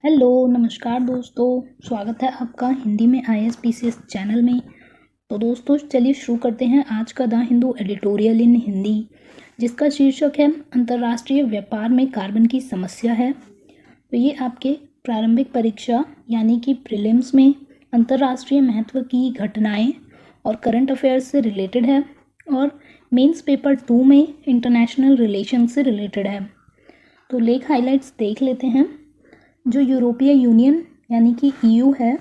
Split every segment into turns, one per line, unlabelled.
Hello नमस्कार दोस्तों। स्वागत है आपका हिंदी में IAS-PCS चैनल में। तो दोस्तों चलिए शुरू करते हैं आज का द हिंदू एडिटोरियल इन हिंदी, जिसका शीर्षक है अंतर्राष्ट्रीय व्यापार में कार्बन की समस्या है। तो ये आपके प्रारंभिक परीक्षा यानी कि प्रीलिम्स में अंतर्राष्ट्रीय महत्व की घटनाएं और करंट अफेयर्स से रिलेटेड है और मेंस पेपर 2 में इंटरनेशनल रिलेशन से रिलेटेड है। तो लेख हाइलाइट्स देख लेते हैं। जो यूरोपीय यूनियन यानी कि EU है,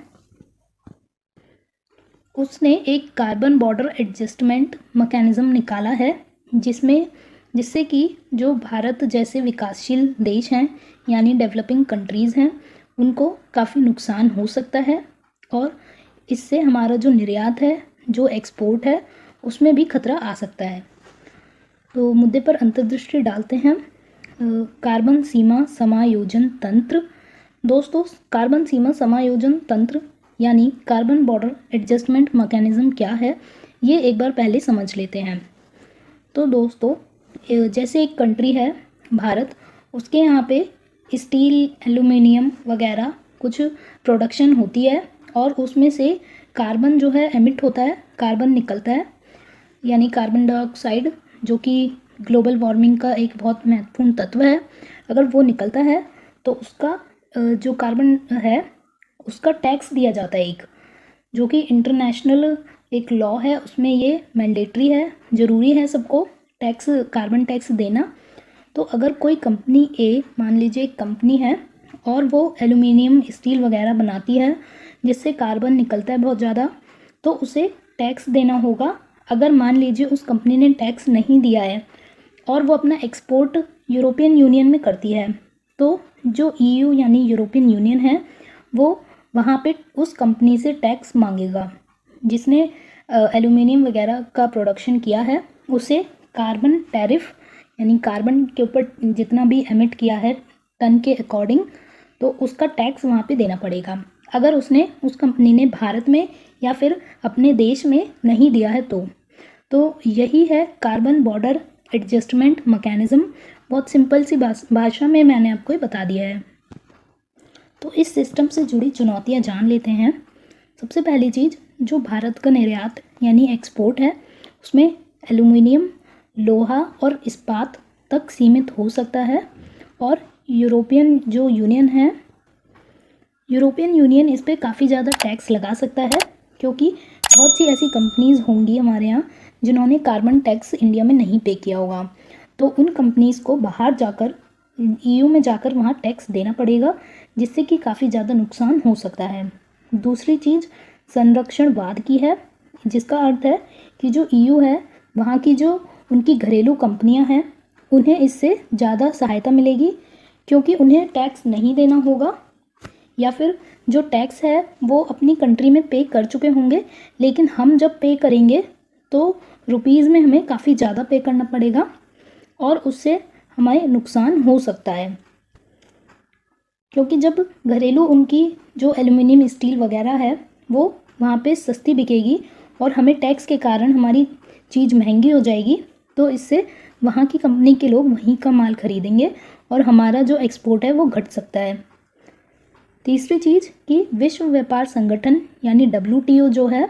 उसने एक कार्बन बॉर्डर एडजस्टमेंट मैकेनिज्म निकाला है, जिससे कि जो भारत जैसे विकासशील देश हैं यानी डेवलपिंग कंट्रीज़ हैं, उनको काफ़ी नुकसान हो सकता है और इससे हमारा जो निर्यात है, जो एक्सपोर्ट है, उसमें भी खतरा आ सकता है। तो मुद्दे पर अंतर्दृष्टि डालते हैं। कार्बन सीमा समायोजन तंत्र। दोस्तों, कार्बन सीमा समायोजन तंत्र यानी कार्बन बॉर्डर एडजस्टमेंट मैकेनिज्म क्या है, ये एक बार पहले समझ लेते हैं। तो दोस्तों, जैसे एक कंट्री है भारत, उसके यहाँ पे स्टील, एल्युमिनियम वगैरह कुछ प्रोडक्शन होती है और उसमें से कार्बन जो है एमिट होता है, कार्बन निकलता है, यानी कार्बन डाइऑक्साइड, जो कि ग्लोबल वार्मिंग का एक बहुत महत्वपूर्ण तत्व है। अगर वो निकलता है तो उसका जो कार्बन है उसका टैक्स दिया जाता है, एक जो कि इंटरनेशनल एक लॉ है, उसमें ये मैंडेटरी है, ज़रूरी है सबको टैक्स, कार्बन टैक्स देना। तो अगर कोई कंपनी ए, मान लीजिए एक कंपनी है और वो एल्युमिनियम, स्टील वगैरह बनाती है जिससे कार्बन निकलता है बहुत ज़्यादा, तो उसे टैक्स देना होगा। अगर मान लीजिए उस कंपनी ने टैक्स नहीं दिया है और वो अपना एक्सपोर्ट यूरोपियन यूनियन में करती है, तो जो EU यानी यूरोपियन यूनियन है, वो वहाँ पे उस कंपनी से टैक्स मांगेगा जिसने एल्युमिनियम वगैरह का प्रोडक्शन किया है। उसे कार्बन टैरिफ यानी कार्बन के ऊपर जितना भी एमिट किया है टन के अकॉर्डिंग, तो उसका टैक्स वहाँ पे देना पड़ेगा। अगर उस कंपनी ने भारत में या फिर अपने देश में नहीं दिया है तो यही है कार्बन बॉर्डर एडजस्टमेंट मैकेनिज्म। बहुत सिंपल सी भाषा में मैंने आपको ये बता दिया है। तो इस सिस्टम से जुड़ी चुनौतियां जान लेते हैं। सबसे पहली चीज़, जो भारत का निर्यात यानी एक्सपोर्ट है, उसमें एल्युमिनियम, लोहा और इस्पात तक सीमित हो सकता है और यूरोपियन यूनियन इस पर काफ़ी ज़्यादा टैक्स लगा सकता है, क्योंकि बहुत सी ऐसी कंपनीज़ होंगी हमारे यहाँ जिन्होंने कार्बन टैक्स इंडिया में नहीं पे किया होगा, तो उन कंपनीज़ को बाहर जाकर EU में जाकर वहाँ टैक्स देना पड़ेगा, जिससे कि काफ़ी ज़्यादा नुकसान हो सकता है। दूसरी चीज़ संरक्षणवाद की है, जिसका अर्थ है कि जो EU है, वहाँ की जो उनकी घरेलू कंपनियाँ हैं, उन्हें इससे ज़्यादा सहायता मिलेगी, क्योंकि उन्हें टैक्स नहीं देना होगा, या फिर जो टैक्स है वो अपनी कंट्री में पे कर चुके होंगे, लेकिन हम जब पे करेंगे तो रुपीज़ में हमें काफ़ी ज़्यादा पे करना पड़ेगा और उससे हमें नुकसान हो सकता है, क्योंकि जब घरेलू उनकी जो एल्युमिनियम, स्टील वगैरह है वो वहाँ पे सस्ती बिकेगी और हमें टैक्स के कारण हमारी चीज़ महंगी हो जाएगी, तो इससे वहाँ की कंपनी के लोग वहीं का माल खरीदेंगे और हमारा जो एक्सपोर्ट है वो घट सकता है। तीसरी चीज़ कि विश्व व्यापार संगठन यानी WTO जो है,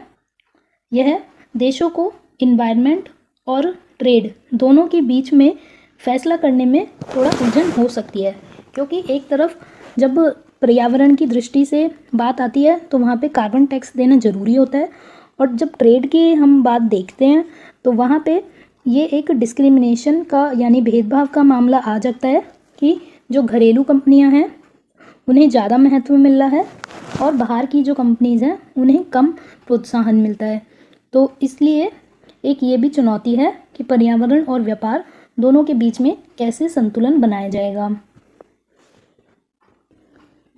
यह देशों को इन्वायरमेंट और ट्रेड दोनों के बीच में फैसला करने में थोड़ा उलझन हो सकती है, क्योंकि एक तरफ जब पर्यावरण की दृष्टि से बात आती है तो वहाँ पे कार्बन टैक्स देना ज़रूरी होता है, और जब ट्रेड की हम बात देखते हैं तो वहाँ पे ये एक डिस्क्रिमिनेशन का यानी भेदभाव का मामला आ जाता है कि जो घरेलू कंपनियाँ हैं उन्हें ज़्यादा महत्व मिल रहा है और बाहर की जो कंपनीज़ हैं उन्हें कम प्रोत्साहन मिलता है। तो इसलिए एक ये भी चुनौती है कि पर्यावरण और व्यापार दोनों के बीच में कैसे संतुलन बनाया जाएगा।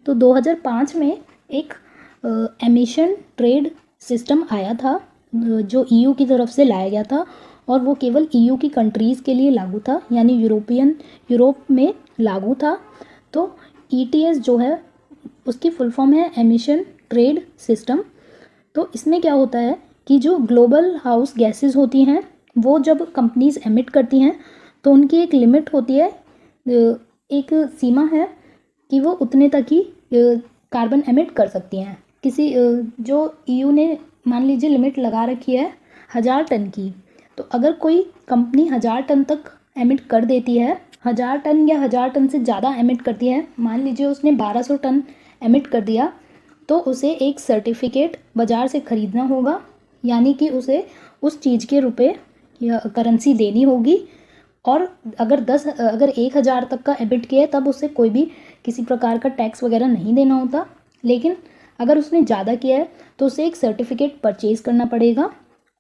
तो 2005 में एक एमिशन ट्रेड सिस्टम आया था, जो EU की तरफ से लाया गया था, और वो केवल EU की कंट्रीज़ के लिए लागू था, यानी यूरोप में लागू था। तो ETS जो है उसकी फुल फॉर्म है एमिशन ट्रेड सिस्टम। तो इसमें क्या होता है कि जो ग्लोबल हाउस गैसेस होती हैं, वो जब कंपनीज एमिट करती हैं तो उनकी एक लिमिट होती है, एक सीमा है कि वो उतने तक ही कार्बन एमिट कर सकती हैं। किसी जो ईयू ने मान लीजिए लिमिट लगा रखी है 1000 टन की, तो अगर कोई कंपनी 1000 टन तक एमिट कर देती है, 1000 टन या 1000 टन से ज़्यादा एमिट करती है, मान लीजिए उसने 1200 टन एमिट कर दिया, तो उसे एक सर्टिफिकेट बाज़ार से ख़रीदना होगा, यानी कि उसे उस चीज़ के रुपए या करेंसी देनी होगी। और अगर 1000 तक का एमिट किया है तब उसे कोई भी किसी प्रकार का टैक्स वगैरह नहीं देना होता। लेकिन अगर उसने ज़्यादा किया है तो उसे एक सर्टिफिकेट परचेज़ करना पड़ेगा।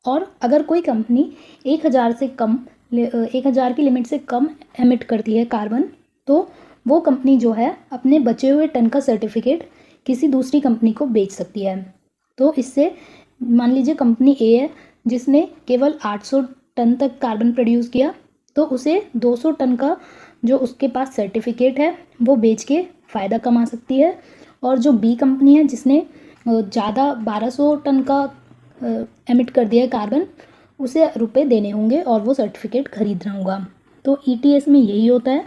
और अगर कोई कंपनी 1000 से कम 1000 की लिमिट से कम एमिट करती है कार्बन, तो वो कंपनी जो है अपने बचे हुए टन का सर्टिफिकेट किसी दूसरी कंपनी को बेच सकती है। तो इससे मान लीजिए कंपनी ए है जिसने केवल 800 टन तक कार्बन प्रोड्यूस किया, तो उसे 200 टन का जो उसके पास सर्टिफिकेट है वो बेच के फ़ायदा कमा सकती है। और जो बी कंपनी है जिसने ज़्यादा 1200 टन का एमिट कर दिया है कार्बन, उसे रुपए देने होंगे और वो सर्टिफिकेट खरीदना होगा। तो ईटीएस में यही होता है।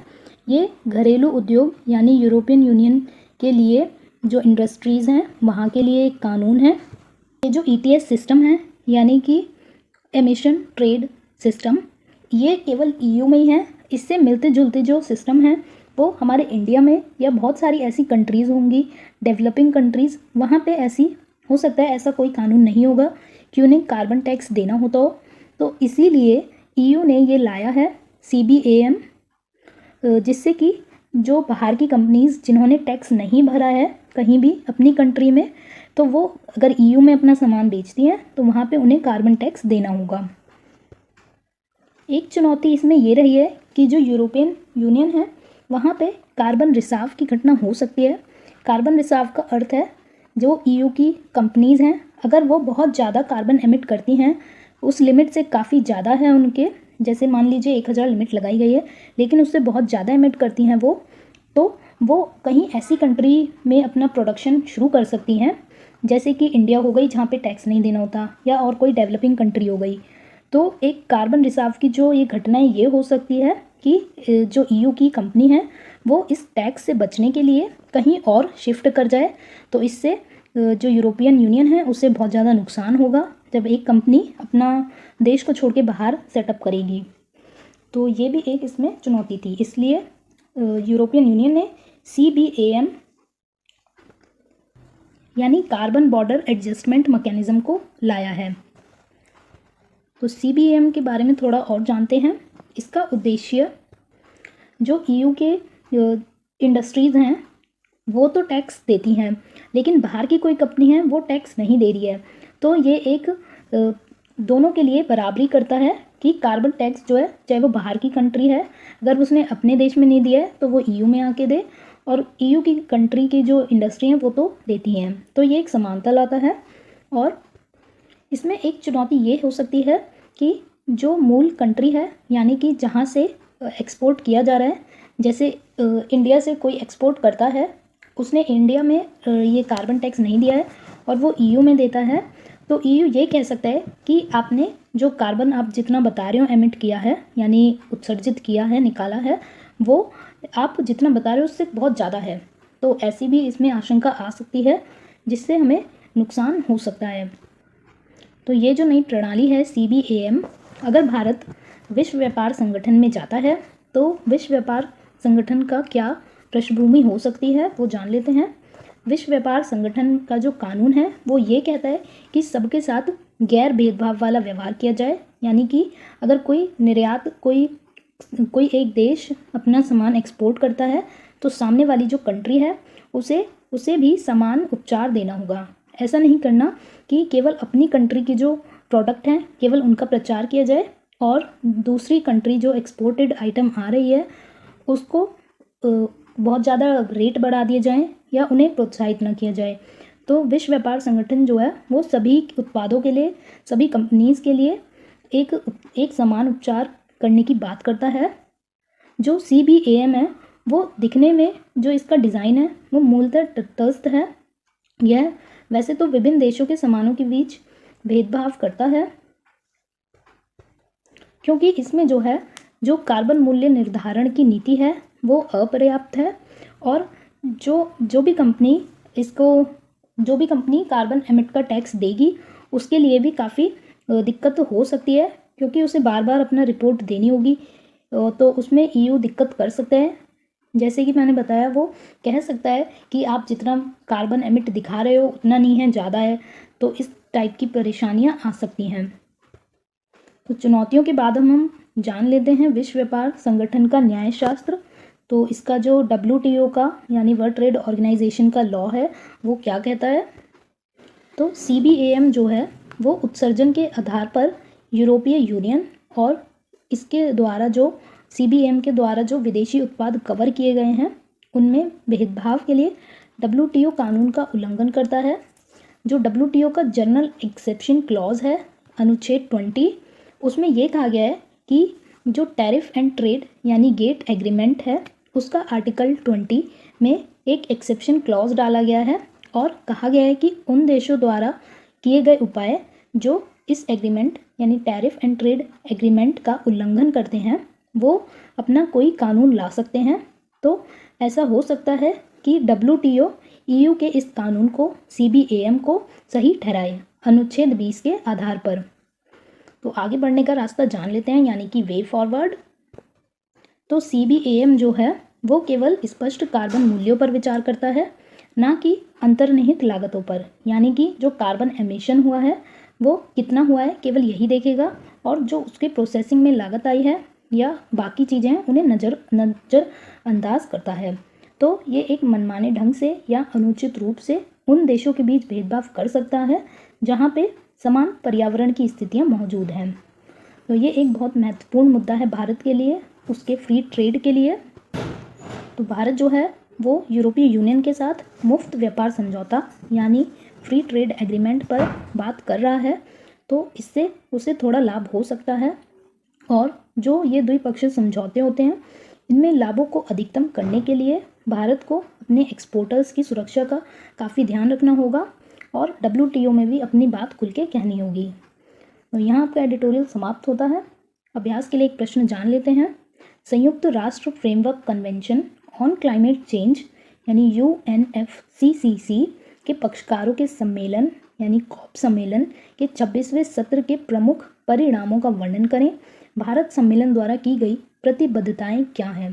ये घरेलू उद्योग यानी यूरोपियन यूनियन के लिए जो इंडस्ट्रीज़ हैं वहाँ के लिए एक कानून है। ये जो ईटीएस सिस्टम है यानी कि एमिशन ट्रेड सिस्टम, ये केवल ईयू में ही है। इससे मिलते जुलते जो सिस्टम हैं वो हमारे इंडिया में या बहुत सारी ऐसी कंट्रीज़ होंगी, डेवलपिंग कंट्रीज़, वहाँ पे ऐसी हो सकता है ऐसा कोई कानून नहीं होगा कि उन्हें कार्बन टैक्स देना होता हो। तो इसीलिए ईयू ने ये लाया है CBAM, जिससे कि जो बाहर की कंपनीज़ जिन्होंने टैक्स नहीं भरा है कहीं भी अपनी कंट्री में, तो वो अगर ईयू में अपना सामान बेचती हैं तो वहाँ पे उन्हें कार्बन टैक्स देना होगा। एक चुनौती इसमें ये रही है कि जो यूरोपियन यूनियन है वहाँ पे कार्बन रिसाव की घटना हो सकती है। कार्बन रिसाव का अर्थ है जो ईयू की कंपनीज़ हैं अगर वो बहुत ज़्यादा कार्बन एमिट करती हैं, उस लिमिट से काफ़ी ज़्यादा है उनके, जैसे मान लीजिए 1000 लिमिट लगाई गई है लेकिन उससे बहुत ज़्यादा एमिट करती हैं वो, तो वो कहीं ऐसी कंट्री में अपना प्रोडक्शन शुरू कर सकती हैं, जैसे कि इंडिया हो गई जहाँ पे टैक्स नहीं देना होता, या और कोई डेवलपिंग कंट्री हो गई। तो एक कार्बन रिसाव की जो ये घटनाएं ये हो सकती है कि जो ईयू की कंपनी है वो इस टैक्स से बचने के लिए कहीं और शिफ्ट कर जाए, तो इससे जो यूरोपियन यूनियन है उससे बहुत ज़्यादा नुकसान होगा जब एक कंपनी अपना देश को छोड़ के बाहर सेटअप करेगी। तो ये भी एक इसमें चुनौती थी, इसलिए यूरोपियन यूनियन ने CBAM यानी कार्बन बॉर्डर एडजस्टमेंट मैकेनिज़्म को लाया है। तो CBAM के बारे में थोड़ा और जानते हैं। इसका उद्देश्य जो ईयू के इंडस्ट्रीज़ हैं वो तो टैक्स देती हैं, लेकिन बाहर की कोई कंपनी है वो टैक्स नहीं दे रही है, तो ये एक दोनों के लिए बराबरी करता है कि कार्बन टैक्स जो है चाहे वो बाहर की कंट्री है, अगर उसने अपने देश में नहीं दिया है तो वो ईयू में आके दे, और ईयू की कंट्री की जो इंडस्ट्री हैं वो तो देती हैं। तो ये एक समानता लाता है। और इसमें एक चुनौती ये हो सकती है कि जो मूल कंट्री है यानी कि जहाँ से एक्सपोर्ट किया जा रहा है, जैसे इंडिया से कोई एक्सपोर्ट करता है, उसने इंडिया में ये कार्बन टैक्स नहीं दिया है और वो ईयू में देता है, तो ईयू ये कह सकता है कि आपने जो कार्बन आप जितना बता रहे हो एमिट किया है यानी उत्सर्जित किया है, निकाला है, वो आप जितना बता रहे हो उससे बहुत ज़्यादा है। तो ऐसी भी इसमें आशंका आ सकती है जिससे हमें नुकसान हो सकता है। तो ये जो नई प्रणाली है CBAM, अगर भारत विश्व व्यापार संगठन में जाता है तो विश्व व्यापार संगठन का क्या पृष्ठभूमि हो सकती है वो जान लेते हैं। विश्व व्यापार संगठन का जो कानून है वो ये कहता है कि सबके साथ गैर भेदभाव वाला व्यवहार किया जाए, यानी कि अगर कोई निर्यात कोई एक देश अपना सामान एक्सपोर्ट करता है तो सामने वाली जो कंट्री है उसे भी समान उपचार देना होगा। ऐसा नहीं करना कि केवल अपनी कंट्री की जो प्रोडक्ट हैं केवल उनका प्रचार किया जाए और दूसरी कंट्री जो एक्सपोर्टेड आइटम आ रही है उसको बहुत ज़्यादा रेट बढ़ा दिए जाएं या उन्हें प्रोत्साहित न किया जाए। तो विश्व व्यापार संगठन जो है वो सभी उत्पादों के लिए, सभी कंपनीज़ के लिए एक समान उपचार करने की बात करता है। जो CBAM है वो दिखने में जो इसका डिज़ाइन है वो मूलतः तटस्थ है। यह वैसे तो विभिन्न देशों के सामानों के बीच भेदभाव करता है, क्योंकि इसमें जो कार्बन मूल्य निर्धारण की नीति है वो अपर्याप्त है और जो भी कंपनी कार्बन एमिट का टैक्स देगी उसके लिए भी काफ़ी दिक्कत हो सकती है, क्योंकि उसे बार बार अपना रिपोर्ट देनी होगी। तो उसमें EU दिक्कत कर सकते हैं। जैसे कि मैंने बताया, वो कह सकता है कि आप जितना कार्बन एमिट दिखा रहे हो उतना नहीं है, ज़्यादा है। तो इस टाइप की परेशानियां आ सकती हैं। तो चुनौतियों के बाद हम जान लेते हैं विश्व व्यापार संगठन का न्यायशास्त्र। तो इसका जो WTO का यानी वर्ल्ड ट्रेड ऑर्गेनाइजेशन का लॉ है वो क्या कहता है। तो CBAM जो है वो उत्सर्जन के आधार पर यूरोपीय यूनियन और इसके द्वारा जो CBAM के द्वारा जो विदेशी उत्पाद कवर किए गए हैं उनमें भेदभाव के लिए WTO कानून का उल्लंघन करता है। जो WTO का जनरल एक्सेप्शन क्लॉज है अनुच्छेद 20, उसमें यह कहा गया है कि जो टैरिफ एंड ट्रेड यानी गेट एग्रीमेंट है उसका आर्टिकल 20 में एक एक्सेप्शन क्लॉज डाला गया है और कहा गया है कि उन देशों द्वारा किए गए उपाय जो इस एग्रीमेंट यानी टैरिफ एंड ट्रेड एग्रीमेंट का उल्लंघन करते हैं वो अपना कोई कानून ला सकते हैं। तो ऐसा हो सकता है कि WTO EU के इस कानून को CBAM को सही ठहराए अनुच्छेद 20 के आधार पर। तो आगे बढ़ने का रास्ता जान लेते हैं, यानी कि वे फॉरवर्ड। तो CBAM जो है वो केवल स्पष्ट कार्बन मूल्यों पर विचार करता है, ना कि अंतर्निहित लागतों पर। यानी कि जो कार्बन एमिशन हुआ है वो कितना हुआ है केवल यही देखेगा, और जो उसके प्रोसेसिंग में लागत आई है या बाकी चीज़ें हैं उन्हें नज़रअंदाज करता है। तो ये एक मनमाने ढंग से या अनुचित रूप से उन देशों के बीच भेदभाव कर सकता है जहाँ पे समान पर्यावरण की स्थितियाँ मौजूद हैं। तो ये एक बहुत महत्वपूर्ण मुद्दा है भारत के लिए, उसके फ्री ट्रेड के लिए। तो भारत जो है वो यूरोपीय यूनियन के साथ मुफ्त व्यापार समझौता यानी फ्री ट्रेड एग्रीमेंट पर बात कर रहा है, तो इससे उसे थोड़ा लाभ हो सकता है। और जो ये द्विपक्षीय समझौते होते हैं इनमें लाभों को अधिकतम करने के लिए भारत को अपने एक्सपोर्टर्स की सुरक्षा का काफ़ी ध्यान रखना होगा और WTO में भी अपनी बात खुल के कहनी होगी। तो यहाँ आपका एडिटोरियल समाप्त होता है। अभ्यास के लिए एक प्रश्न जान लेते हैं। संयुक्त राष्ट्र framework convention on climate change यानी UNFCCC के पक्षकारों के सम्मेलन यानी COP सम्मेलन के 26वें सत्र के प्रमुख परिणामों का वर्णन करें। भारत सम्मेलन द्वारा की गई प्रतिबद्धताएं क्या हैं।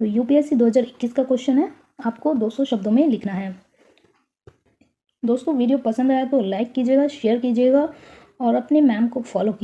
तो UPSC 2021 का क्वेश्चन है, आपको 200 शब्दों में लिखना है। दोस्तों वीडियो पसंद आया तो लाइक कीजिएगा, शेयर कीजिएगा और अपने मैम को फॉलो कीजिए।